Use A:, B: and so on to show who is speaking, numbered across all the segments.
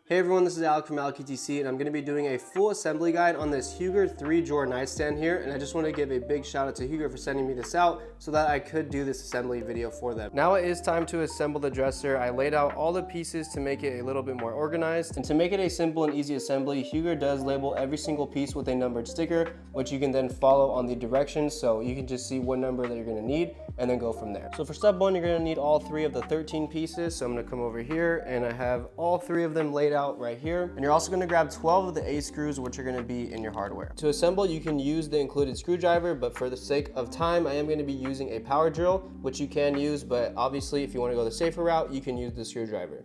A: Hey everyone, this is Alec from Alec ETC, and I'm going to be doing a full assembly guide on this Huuger 3-drawer nightstand here, and I just want to give a big shout out to Huuger for sending me this out so that I could do this assembly video for them. Now it is time to assemble the dresser. I laid out all the pieces to make it a little bit more organized, and to make it a simple and easy assembly, Huuger does label every single piece with a numbered sticker, which you can then follow on the directions, so you can just see what number that you're going to need and then go from there. So for step one, you're going to need all 3 of the 13 pieces, so I'm going to come over here and I have all 3 of them laid out right here. And you're also going to grab 12 of the A screws, which are going to be in your hardware. To assemble, you can use the included screwdriver, but for the sake of time, I am going to be using a power drill, which you can use, but obviously if you want to go the safer route, you can use the screwdriver.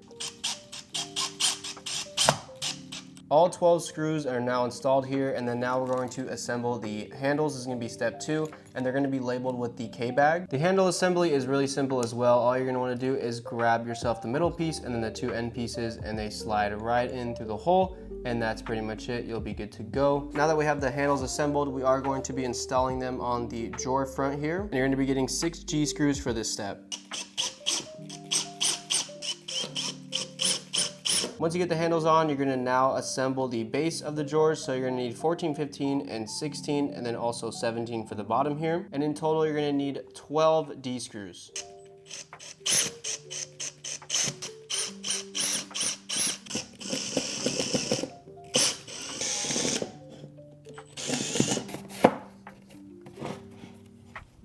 A: All 12 screws are now installed here, and then now we're going to assemble the handles. This is going to be step 2, and they're going to be labeled with the K-bag. The handle assembly is really simple as well. All you're going to want to do is grab yourself the middle piece and then the 2 end pieces, and they slide right in through the hole, and that's pretty much it. You'll be good to go. Now that we have the handles assembled, we are going to be installing them on the drawer front here, and you're going to be getting 6 G screws for this step. Once you get the handles on, you're gonna now assemble the base of the drawers. So you're gonna need 14, 15, and 16, and then also 17 for the bottom here. And in total, you're gonna need 12 D screws.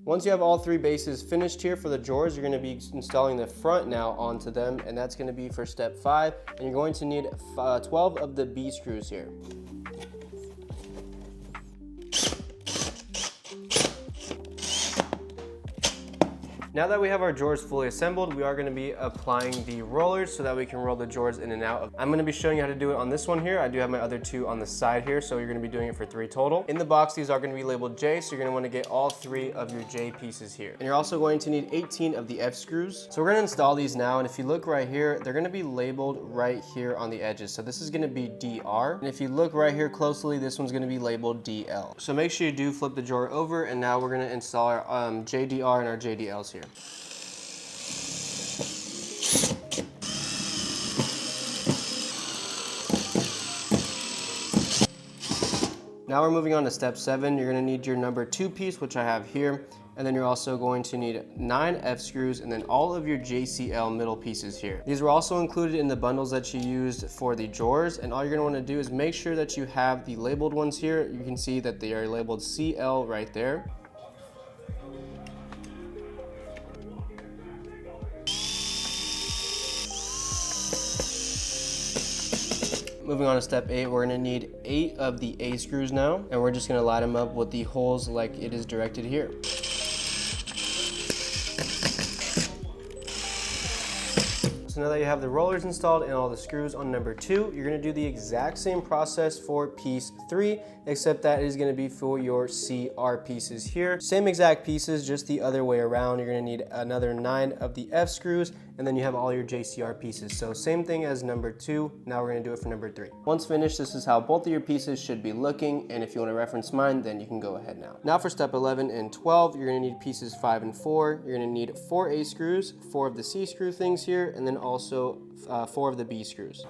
A: Once you have all 3 bases finished here for the drawers, you're going to be installing the front now onto them, and that's going to be for step 5. And you're going to need 12 of the B screws here. Now that we have our drawers fully assembled, we are going to be applying the rollers so that we can roll the drawers in and out. I'm going to be showing you how to do it on this one here. I do have my other 2 on the side here, so you're going to be doing it for 3 total. In the box, these are going to be labeled J, so you're going to want to get all 3 of your J pieces here. And you're also going to need 18 of the F screws. So we're going to install these now, and if you look right here, they're going to be labeled right here on the edges. So this is going to be DR, and if you look right here closely, this one's going to be labeled DL. So make sure you do flip the drawer over, and now we're going to install our JDR and our JDLs here. Now we're moving on to step 7. You're going to need your number 2 piece, which I have here, and then you're also going to need 9 F screws and then all of your JCL middle pieces here. These were also included in the bundles that you used for the drawers, and all you're going to want to do is make sure that you have the labeled ones here. You can see that they are labeled CL right there. Moving on to step 8, we're going to need 8 of the A screws now, and we're just going to line them up with the holes like it is directed here. So now that you have the rollers installed and all the screws on number 2, you're going to do the exact same process for piece 3, except that it is going to be for your CR pieces here. Same exact pieces, just the other way around. You're going to need another 9 of the F screws, and then you have all your JCR pieces. So same thing as number 2, now we're going to do it for number 3. Once finished, this is how both of your pieces should be looking, and if you want to reference mine, then you can go ahead now. Now for step 11 and 12, you're going to need pieces 5 and 4. You're going to need 4 A screws, 4 of the C screw things here, and then also 4 of the B screws.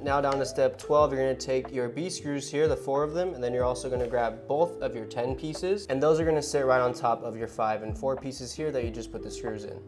A: Now down to step 12, you're going to take your B screws here, the 4 of them, and then you're also going to grab both of your 10 pieces, and those are going to sit right on top of your 5 and 4 pieces here that you just put the screws in.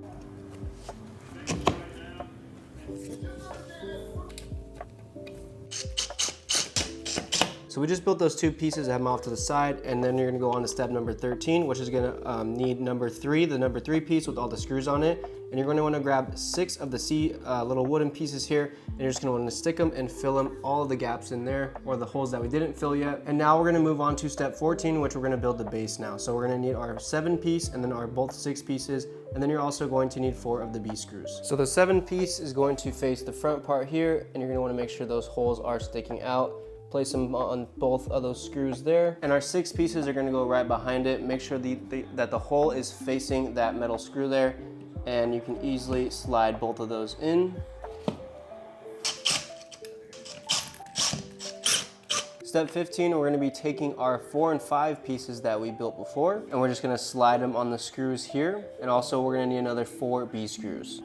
A: So we just built those 2 pieces, have them off to the side, and then you're gonna go on to step number 13, which is gonna need number 3, the number 3 piece with all the screws on it. And you're gonna wanna grab 6 of the C little wooden pieces here, and you're just gonna wanna stick them and fill them, all of the gaps in there, or the holes that we didn't fill yet. And now we're gonna move on to step 14, which we're gonna build the base now. So we're gonna need our 7 piece, and then our both 6 pieces, and then you're also going to need 4 of the B screws. So the 7 piece is going to face the front part here, and you're gonna wanna make sure those holes are sticking out. Place them on both of those screws there. And our 6 pieces are gonna go right behind it. Make sure that the hole is facing that metal screw there, and you can easily slide both of those in. Step 15, we're gonna be taking our 4 and 5 pieces that we built before, and we're just gonna slide them on the screws here. And also we're gonna need another 4 B screws.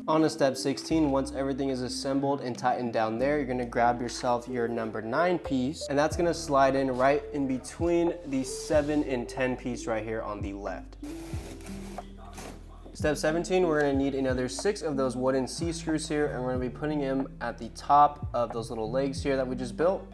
A: On to step 16, once everything is assembled and tightened down there, you're gonna grab yourself your number 9 piece, and that's gonna slide in right in between the 7 and 10 piece right here on the left. Step 17, we're gonna need another 6 of those wooden C screws here, and we're gonna be putting them at the top of those little legs here that we just built.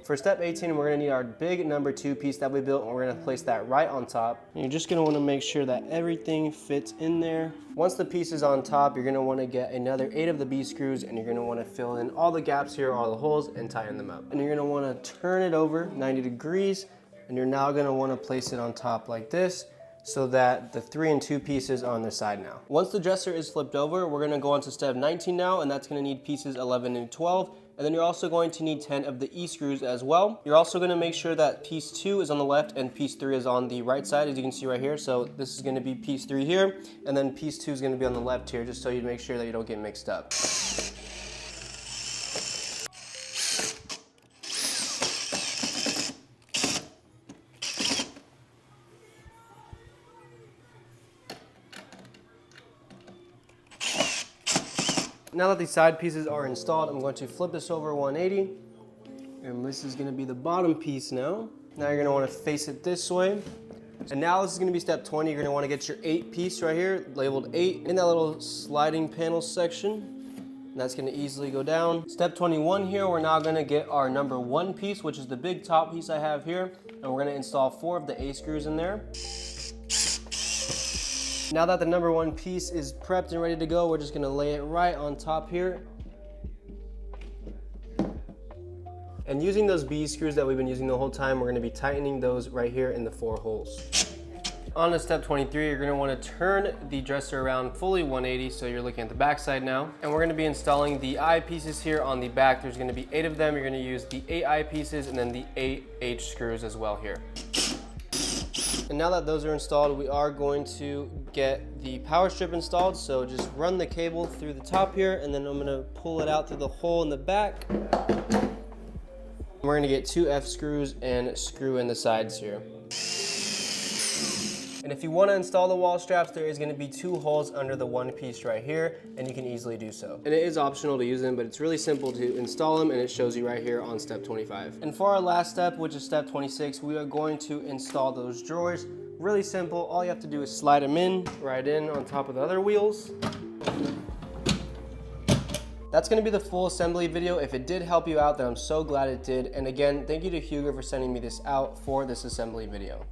A: For step 18, we're gonna need our big number 2 piece that we built, and we're gonna place that right on top. And you're just gonna wanna make sure that everything fits in there. Once the piece is on top, you're gonna wanna get another 8 of the B screws, and you're gonna wanna fill in all the gaps here, all the holes, and tighten them up. And you're gonna wanna turn it over 90 degrees, and you're now gonna wanna place it on top like this, so that the 3 and 2 pieces are on the side now. Once the dresser is flipped over, we're gonna go on to step 19 now, and that's gonna need pieces 11 and 12. And then you're also going to need 10 of the E screws as well. You're also gonna make sure that piece 2 is on the left and piece 3 is on the right side, as you can see right here. So this is gonna be piece 3 here, and then piece 2 is gonna be on the left here, just so you make sure that you don't get mixed up. Now that the side pieces are installed, I'm going to flip this over 180, and this is gonna be the bottom piece now. Now you're gonna wanna face it this way. And now this is gonna be step 20. You're gonna wanna get your 8 piece right here, labeled 8, in that little sliding panel section. And that's gonna easily go down. Step 21 here, we're now gonna get our number 1 piece, which is the big top piece I have here, and we're gonna install 4 of the A screws in there. Now that the number 1 piece is prepped and ready to go, we're just gonna lay it right on top here. And using those B screws that we've been using the whole time, we're gonna be tightening those right here in the 4 holes. On to step 23, you're gonna wanna turn the dresser around fully 180, so you're looking at the back side now. And we're gonna be installing the eye pieces here on the back. There's gonna be 8 of them. You're gonna use the 8 eye pieces and then the 8 H screws as well here. And now that those are installed, we are going to get the power strip installed. So just run the cable through the top here, and then I'm gonna pull it out through the hole in the back. We're gonna get 2 F screws and screw in the sides here. And if you wanna install the wall straps, there is gonna be 2 holes under the 1 piece right here, and you can easily do so. And it is optional to use them, but it's really simple to install them, and it shows you right here on step 25. And for our last step, which is step 26, we are going to install those drawers. Really simple. All you have to do is slide them in, right in on top of the other wheels. That's gonna be the full assembly video. If it did help you out, then I'm so glad it did. And again, thank you to Huuger for sending me this out for this assembly video.